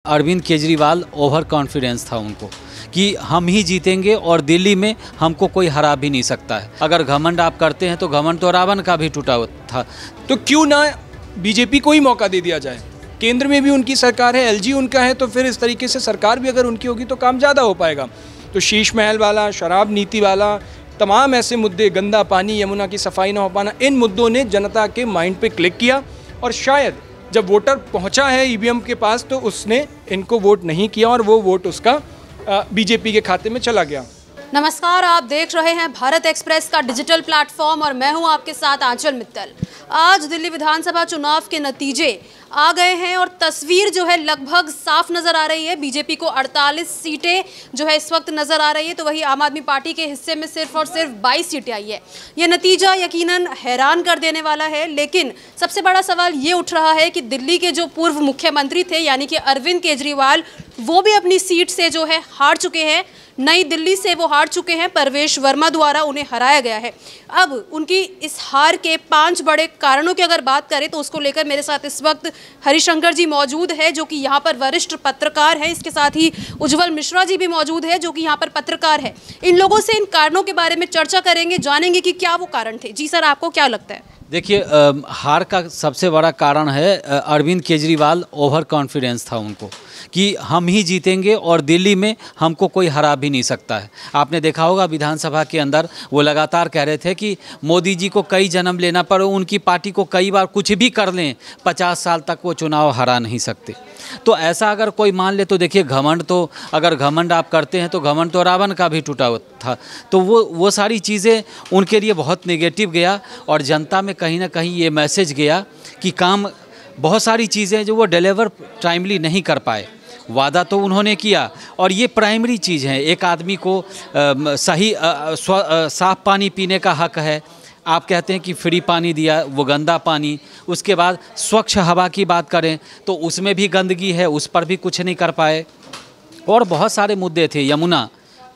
Arvind Kejriwal over confidence था उनको कि हम ही जीतेंगे और दिल्ली में हमको कोई हरा भी नहीं सकता है। अगर घमंड आप करते हैं तो घमंड तो रावण का भी टूटा था। तो क्यों ना बीजेपी को ही मौका दे दिया जाए। केंद्र में भी उनकी सरकार है, एलजी उनका है, तो फिर इस तरीके से सरकार भी अगर उनकी होगी तो काम ज़्यादा हो पाएगा। तो शीश महल वाला, शराब नीति वाला, तमाम ऐसे मुद्दे, गंदा पानी, यमुना की सफाई ना हो पाना, इन मुद्दों ने जनता के माइंड पे क्लिक किया और शायद जब वोटर पहुंचा है ईवीएम के पास तो उसने इनको वोट नहीं किया और वो वोट उसका बीजेपी के खाते में चला गया। नमस्कार, आप देख रहे हैं भारत एक्सप्रेस का डिजिटल प्लेटफॉर्म और मैं हूं आपके साथ आंचल मित्तल। आज दिल्ली विधानसभा चुनाव के नतीजे आ गए हैं और तस्वीर जो है लगभग साफ नज़र आ रही है। बीजेपी को 48 सीटें जो है इस वक्त नज़र आ रही है, तो वही आम आदमी पार्टी के हिस्से में सिर्फ और सिर्फ 22 सीटें आई है। यह नतीजा यकीनन हैरान कर देने वाला है, लेकिन सबसे बड़ा सवाल ये उठ रहा है कि दिल्ली के जो पूर्व मुख्यमंत्री थे यानी कि अरविंद केजरीवाल, वो भी अपनी सीट से जो है हार चुके हैं। नई दिल्ली से वो हार चुके हैं, परवेश वर्मा द्वारा उन्हें हराया गया है। अब उनकी इस हार के 5 बड़े कारणों की अगर बात करें तो उसको लेकर मेरे साथ इस वक्त हरिशंकर जी मौजूद है जो कि यहाँ पर वरिष्ठ पत्रकार हैं। इसके साथ ही उज्जवल मिश्रा जी भी मौजूद है जो कि यहाँ पर पत्रकार है। इन लोगों से इन कारणों के बारे में चर्चा करेंगे, जानेंगे कि क्या वो कारण थे। जी सर, आपको क्या लगता है? देखिए, हार का सबसे बड़ा कारण है अरविंद केजरीवाल ओवर कॉन्फिडेंस था उनको कि हम ही जीतेंगे और दिल्ली में हमको कोई हरा भी नहीं सकता है। आपने देखा होगा विधानसभा के अंदर वो लगातार कह रहे थे कि मोदी जी को कई जन्म लेना पड़े, उनकी पार्टी को कई बार कुछ भी कर लें, 50 साल तक वो चुनाव हरा नहीं सकते। तो ऐसा अगर कोई मान ले तो देखिए, घमंड तो अगर घमंड आप करते हैं तो घमंड तो रावण का भी टूटा था। तो वो सारी चीज़ें उनके लिए बहुत नेगेटिव गया और जनता में कहीं ना कहीं ये मैसेज गया कि काम बहुत सारी चीज़ें जो वो डिलीवर टाइमली नहीं कर पाए। वादा तो उन्होंने किया और ये प्राइमरी चीज़ है। एक आदमी को सही साफ़ पानी पीने का हक है। आप कहते हैं कि फ्री पानी दिया, वो गंदा पानी। उसके बाद स्वच्छ हवा की बात करें तो उसमें भी गंदगी है, उस पर भी कुछ नहीं कर पाए। और बहुत सारे मुद्दे थे, यमुना,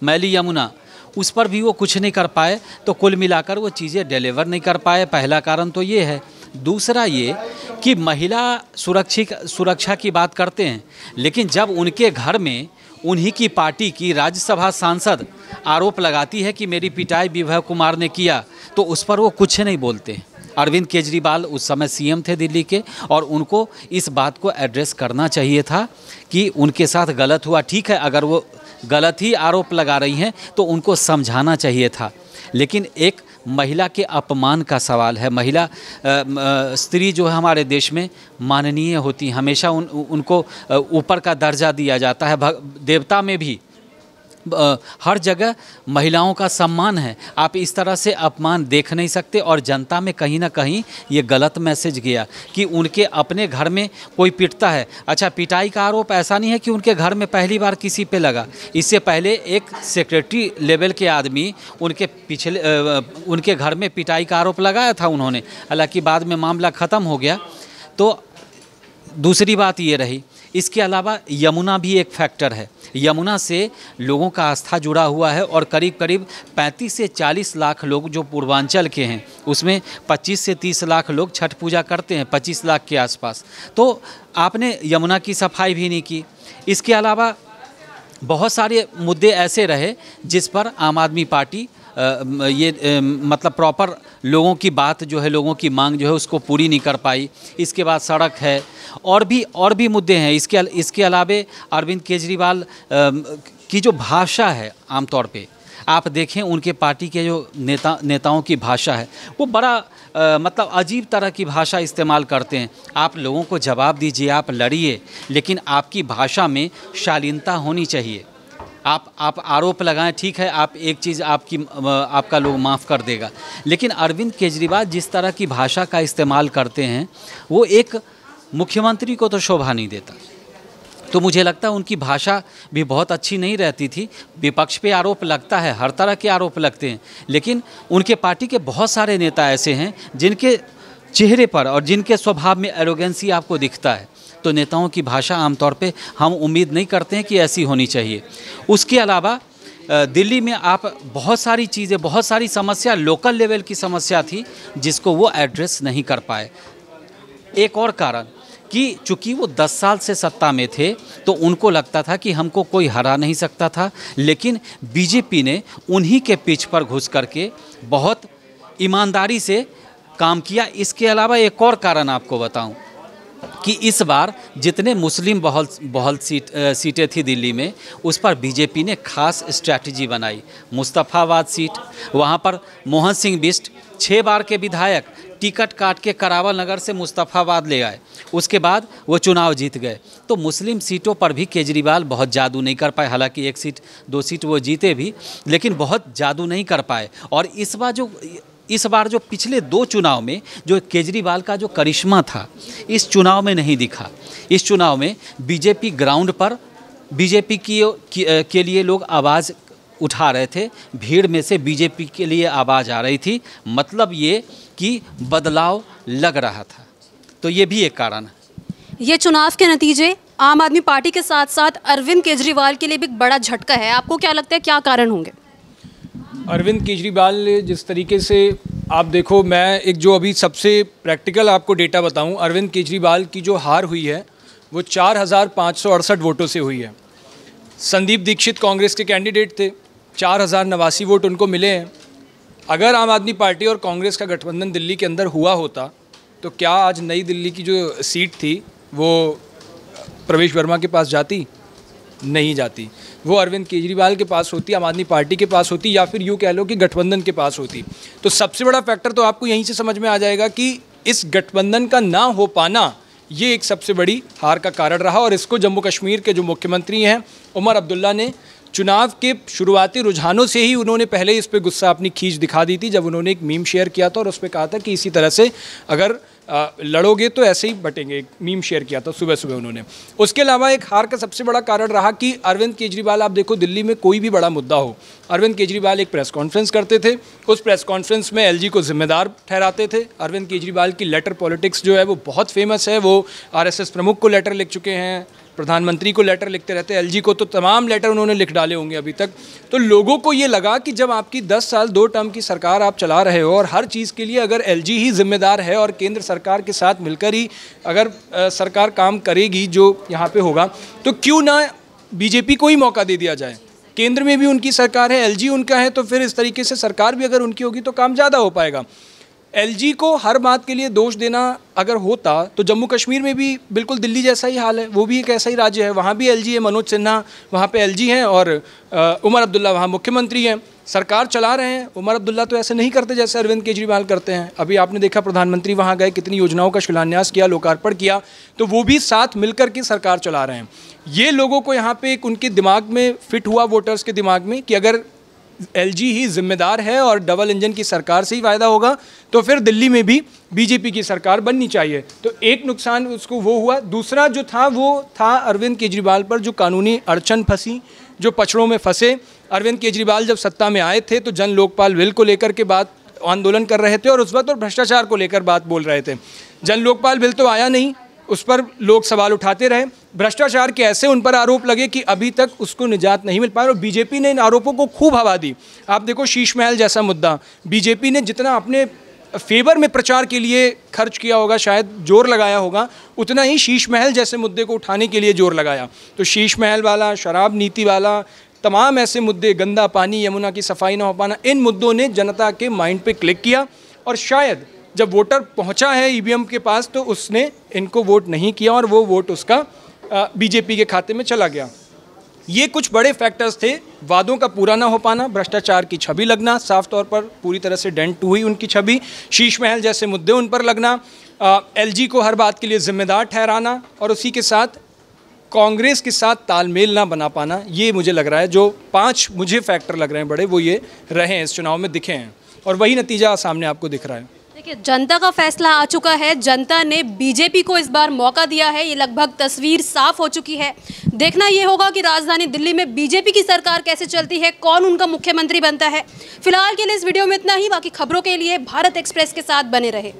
मैली यमुना, उस पर भी वो कुछ नहीं कर पाए। तो कुल मिलाकर वो चीज़ें डिलीवर नहीं कर पाए। पहला कारण तो ये है। दूसरा ये कि महिला सुरक्षा की बात करते हैं, लेकिन जब उनके घर में उन्हीं की पार्टी की राज्यसभा सांसद आरोप लगाती है कि मेरी पिटाई विभव कुमार ने किया, तो उस पर वो कुछ नहीं बोलते। अरविंद केजरीवाल उस समय सीएम थे दिल्ली के और उनको इस बात को एड्रेस करना चाहिए था कि उनके साथ गलत हुआ। ठीक है, अगर वो गलत ही आरोप लगा रही हैं तो उनको समझाना चाहिए था। लेकिन एक महिला के अपमान का सवाल है। महिला स्त्री जो है हमारे देश में माननीय होती, हमेशा उनको ऊपर का दर्जा दिया जाता है। देवता में भी हर जगह महिलाओं का सम्मान है। आप इस तरह से अपमान देख नहीं सकते। और जनता में कहीं ना कहीं ये गलत मैसेज गया कि उनके अपने घर में कोई पिटता है। अच्छा, पिटाई का आरोप ऐसा नहीं है कि उनके घर में पहली बार किसी पे लगा। इससे पहले एक सेक्रेटरी लेवल के आदमी उनके घर में पिटाई का आरोप लगाया था उन्होंने। हालांकि बाद में मामला ख़त्म हो गया। तो दूसरी बात ये रही। इसके अलावा यमुना भी एक फैक्टर है। यमुना से लोगों का आस्था जुड़ा हुआ है और करीब करीब 35 से 40 लाख लोग जो पूर्वांचल के हैं, उसमें 25 से 30 लाख लोग छठ पूजा करते हैं, 25 लाख के आसपास। तो आपने यमुना की सफाई भी नहीं की। इसके अलावा बहुत सारे मुद्दे ऐसे रहे जिस पर आम आदमी पार्टी मतलब प्रॉपर लोगों की बात जो है, लोगों की मांग जो है उसको पूरी नहीं कर पाई। इसके बाद सड़क है और भी मुद्दे हैं। इसके अलावे अरविंद केजरीवाल की जो भाषा है, आमतौर पे आप देखें उनके पार्टी के जो नेताओं की भाषा है वो बड़ा मतलब अजीब तरह की भाषा इस्तेमाल करते हैं। आप लोगों को जवाब दीजिए, आप लड़िए, लेकिन आपकी भाषा में शालीनता होनी चाहिए। आप आरोप लगाएं, ठीक है, आप एक चीज़ आपका लोग माफ़ कर देगा। लेकिन अरविंद केजरीवाल जिस तरह की भाषा का इस्तेमाल करते हैं वो एक मुख्यमंत्री को तो शोभा नहीं देता। तो मुझे लगता है उनकी भाषा भी बहुत अच्छी नहीं रहती थी। विपक्ष पे आरोप लगता है, हर तरह के आरोप लगते हैं, लेकिन उनके पार्टी के बहुत सारे नेता ऐसे हैं जिनके चेहरे पर और जिनके स्वभाव में एरोगेंसी आपको दिखता है। तो नेताओं की भाषा आमतौर पे हम उम्मीद नहीं करते हैं कि ऐसी होनी चाहिए। उसके अलावा दिल्ली में आप बहुत सारी चीज़ें, बहुत सारी समस्या लोकल लेवल की समस्या थी जिसको वो एड्रेस नहीं कर पाए। एक और कारण कि चूंकि वो 10 साल से सत्ता में थे तो उनको लगता था कि हमको कोई हरा नहीं सकता था, लेकिन बीजेपी ने उन्हीं के पिच पर घुस करके बहुत ईमानदारी से काम किया। इसके अलावा एक और कारण आपको बताऊं कि इस बार जितने मुस्लिम बहुल सीटें थी दिल्ली में, उस पर बीजेपी ने खास स्ट्रैटेजी बनाई। मुस्तफ़ाबाद सीट, वहाँ पर मोहन सिंह बिष्ट 6 बार के विधायक टिकट काट के करावल नगर से मुस्तफ़ाबाद ले आए, उसके बाद वो चुनाव जीत गए। तो मुस्लिम सीटों पर भी केजरीवाल बहुत जादू नहीं कर पाए, हालांकि 1 सीट 2 सीट वो जीते भी, लेकिन बहुत जादू नहीं कर पाए। और इस बार जो पिछले 2 चुनाव में जो केजरीवाल का जो करिश्मा था, इस चुनाव में नहीं दिखा। इस चुनाव में बीजेपी ग्राउंड पर बीजेपी के लिए लोग आवाज़ उठा रहे थे, भीड़ में से बीजेपी के लिए आवाज़ आ रही थी। मतलब ये कि बदलाव लग रहा था, तो ये भी एक कारण है। ये चुनाव के नतीजे आम आदमी पार्टी के साथ साथ अरविंद केजरीवाल के लिए भी एक बड़ा झटका है। आपको क्या लगता है, क्या कारण होंगे? अरविंद केजरीवाल जिस तरीके से आप देखो, मैं एक जो अभी सबसे प्रैक्टिकल आपको डेटा बताऊं, अरविंद केजरीवाल की जो हार हुई है वो 4568 वोटों से हुई है। संदीप दीक्षित कांग्रेस के कैंडिडेट थे, 4089 वोट उनको मिले हैं। अगर आम आदमी पार्टी और कांग्रेस का गठबंधन दिल्ली के अंदर हुआ होता तो क्या आज नई दिल्ली की जो सीट थी वो प्रवेश वर्मा के पास जाती? नहीं जाती। वो अरविंद केजरीवाल के पास होती, आम आदमी पार्टी के पास होती, या फिर यूँ कह लो कि गठबंधन के पास होती। तो सबसे बड़ा फैक्टर तो आपको यहीं से समझ में आ जाएगा कि इस गठबंधन का ना हो पाना ये एक सबसे बड़ी हार का कारण रहा। और इसको जम्मू कश्मीर के जो मुख्यमंत्री हैं उमर अब्दुल्ला ने चुनाव के शुरुआती रुझानों से ही उन्होंने पहले इस पे गुस्सा अपनी खींच दिखा दी थी, जब उन्होंने एक मीम शेयर किया था और उस पर कहा था कि इसी तरह से अगर लड़ोगे तो ऐसे ही बटेंगे। एक मीम शेयर किया था सुबह सुबह उन्होंने। उसके अलावा एक हार का सबसे बड़ा कारण रहा कि अरविंद केजरीवाल, आप देखो दिल्ली में कोई भी बड़ा मुद्दा हो, अरविंद केजरीवाल एक प्रेस कॉन्फ्रेंस करते थे, उस प्रेस कॉन्फ्रेंस में एलजी को जिम्मेदार ठहराते थे। अरविंद केजरीवाल की लेटर पॉलिटिक्स जो है वो बहुत फेमस है। वो आरएसएस प्रमुख को लेटर लिख चुके हैं, प्रधानमंत्री को लेटर लिखते रहते हैं, एलजी को तो तमाम लेटर उन्होंने लिख डाले होंगे अभी तक। तो लोगों को ये लगा कि जब आपकी 10 साल 2 टर्म की सरकार आप चला रहे हो और हर चीज़ के लिए अगर एलजी ही जिम्मेदार है और केंद्र सरकार के साथ मिलकर ही अगर सरकार काम करेगी जो यहाँ पे होगा, तो क्यों ना बीजेपी को ही मौका दे दिया जाए। केंद्र में भी उनकी सरकार है, एलजी उनका है, तो फिर इस तरीके से सरकार भी अगर उनकी होगी तो काम ज़्यादा हो पाएगा। एलजी को हर बात के लिए दोष देना अगर होता तो जम्मू कश्मीर में भी बिल्कुल दिल्ली जैसा ही हाल है, वो भी एक ऐसा ही राज्य है, वहाँ भी एलजी है, मनोज सिन्हा वहाँ पे एलजी हैं और उमर अब्दुल्ला वहाँ मुख्यमंत्री हैं, सरकार चला रहे हैं। उमर अब्दुल्ला तो ऐसे नहीं करते जैसे अरविंद केजरीवाल करते हैं। अभी आपने देखा प्रधानमंत्री वहाँ गए, कितनी योजनाओं का शिलान्यास किया, लोकार्पण किया, तो वो भी साथ मिलकर के सरकार चला रहे हैं। ये लोगों को यहाँ पे एक उनके दिमाग में फिट हुआ, वोटर्स के दिमाग में, कि अगर एलजी ही जिम्मेदार है और डबल इंजन की सरकार से ही फ़ायदा होगा तो फिर दिल्ली में भी बीजेपी की सरकार बननी चाहिए। तो एक नुकसान उसको वो हुआ। दूसरा जो था वो था अरविंद केजरीवाल पर जो कानूनी अड़चन फंसी, जो पछड़ों में फंसे। अरविंद केजरीवाल जब सत्ता में आए थे तो जन लोकपाल बिल को लेकर के बात आंदोलन कर रहे थे और उस वक्त और भ्रष्टाचार को लेकर बात बोल रहे थे। जन लोकपाल बिल तो आया नहीं, उस पर लोग सवाल उठाते रहे। भ्रष्टाचार के ऐसे उन पर आरोप लगे कि अभी तक उसको निजात नहीं मिल पाया और बीजेपी ने इन आरोपों को खूब हवा दी। आप देखो शीश महल जैसा मुद्दा, बीजेपी ने जितना अपने फेवर में प्रचार के लिए खर्च किया होगा, शायद जोर लगाया होगा, उतना ही शीश महल जैसे मुद्दे को उठाने के लिए जोर लगाया। तो शीश महल वाला, शराब नीति वाला, तमाम ऐसे मुद्दे, गंदा पानी, यमुना की सफाई ना हो पाना, इन मुद्दों ने जनता के माइंड पे क्लिक किया और शायद जब वोटर पहुंचा है ईवीएम के पास तो उसने इनको वोट नहीं किया और वो वोट उसका बीजेपी के खाते में चला गया। ये कुछ बड़े फैक्टर्स थे। वादों का पूरा ना हो पाना, भ्रष्टाचार की छवि लगना, साफ तौर पर पूरी तरह से डेंट हुई उनकी छवि, शीश महल जैसे मुद्दे उन पर लगना, एलजी को हर बात के लिए जिम्मेदार ठहराना और उसी के साथ कांग्रेस के साथ तालमेल ना बना पाना। ये मुझे लग रहा है जो 5 मुझे फैक्टर लग रहे हैं बड़े, वो ये रहे हैं, इस चुनाव में दिखे हैं और वही नतीजा सामने आपको दिख रहा है। देखिए, जनता का फैसला आ चुका है, जनता ने बीजेपी को इस बार मौका दिया है, ये लगभग तस्वीर साफ हो चुकी है। देखना ये होगा कि राजधानी दिल्ली में बीजेपी की सरकार कैसे चलती है, कौन उनका मुख्यमंत्री बनता है। फिलहाल के लिए इस वीडियो में इतना ही, बाकी खबरों के लिए भारत एक्सप्रेस के साथ बने रहे।